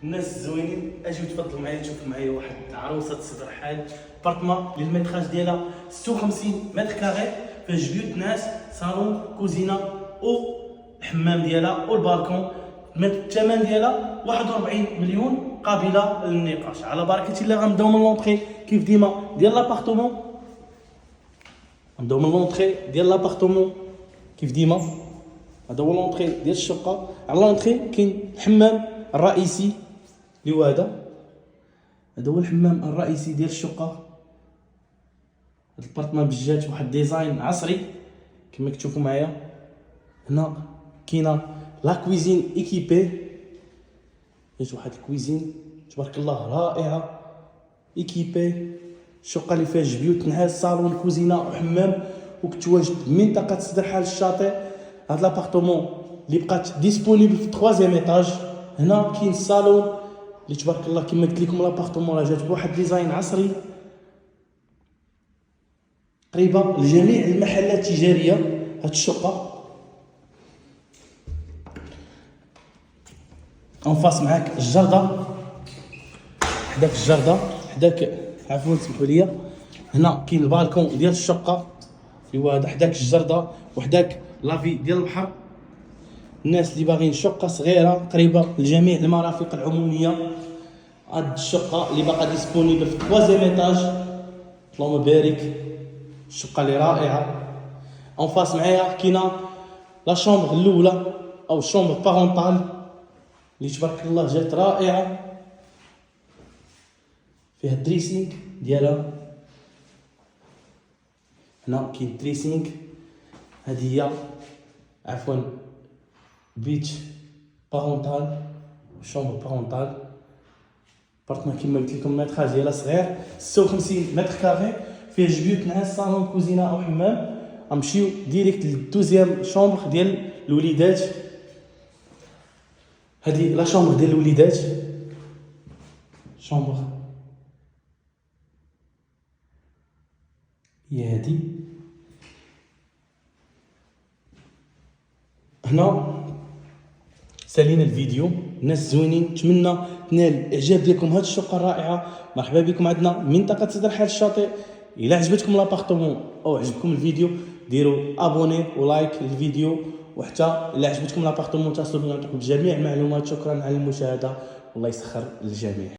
الناس الزوينين اجيو تفضلوا معايا تشوفوا معايا واحد عروسه صدر حال بارتما اللي الميتراج ديالها 56 متر كاري فيها جبيوت ناس صالون كوزينه والحمام ديالها والبالكون. الثمن ديالها 41 مليون قابله للنقاش. على بركه الله غنبداو من لونطري كيف ديما ديال لابارتمون. نبداو من لونطري ديال لابارتمون كيف ديما. هذا هو لونطري ديال الشقه. على لونطري كاين الحمام الرئيسي اللي هو هذا هو الحمام الرئيسي ديال الشقه. هاد البارتمان بجات واحد ديزاين عصري كما كتشوفوا معايا. هنا كاينه لا كويزين ايكيبي. جات واحد الكويزين تبارك الله رائعه ايكيبي. الشقه اللي فيها جبيوت نعاس صالون كوزينه وحمام وكتواجد منطقه صدر حال الشاطئ. هاد لابارتمون اللي بقات ديسپونيبل في 3 ايطاج. هنا كاين الصالون اللي تبارك الله كما قلت لكم لابارتمون راه جات بواحد ديزاين عصري قريبه لجميع المحلات التجاريه. هاد الشقه انفاس معاك الجرده حداك الجرده حداك عفوا سمحوا لي. هنا كاين البالكون ديال الشقه اللي هو هذا حداك الجرده وحداك لافي ديال البحر. الناس اللي باغيين شقه صغيره قريبه لجميع المرافق العموميه. هاد الشقه اللي باقا ديسپونيبل في 3 ايطاج. اللهم بارك. الشقه اللي رائعه. انفاس معايا كاينه لا شومبر الاولى او الشومبر بارونطال اللي تبارك الله جات رائعه فيها الدريسينغ ديالها. هنا كاين الدريسينغ. هذه هي عفوا بيتش بارونطال شومبر بارونطال. بارتمان كيما قلت لكم الميتراج ديالها صغير 56 متر كاري فيه جبيوت نعاس صالون كوزينه او حمام. غنمشيو ديريكت للدوزيام شومبر ديال الوليدات. هذه لا شومبر ديال الوليدات شومبر هي هذه. هنا سالينا الفيديو. الناس زوينين نتمنى تنال الاعجاب ديالكم هاد الشقه الرائعه. مرحبا بكم عندنا منطقه صدر حال الشاطئ. الى عجبتكم لابارتمون او عجبكم الفيديو ديروا ابوني ولايك للفيديو. وحتى الى عجبتكم لابارتمون اتصلوا بنا نعطيكم بجميع المعلومات. شكرا على المشاهده والله يسخر للجميع.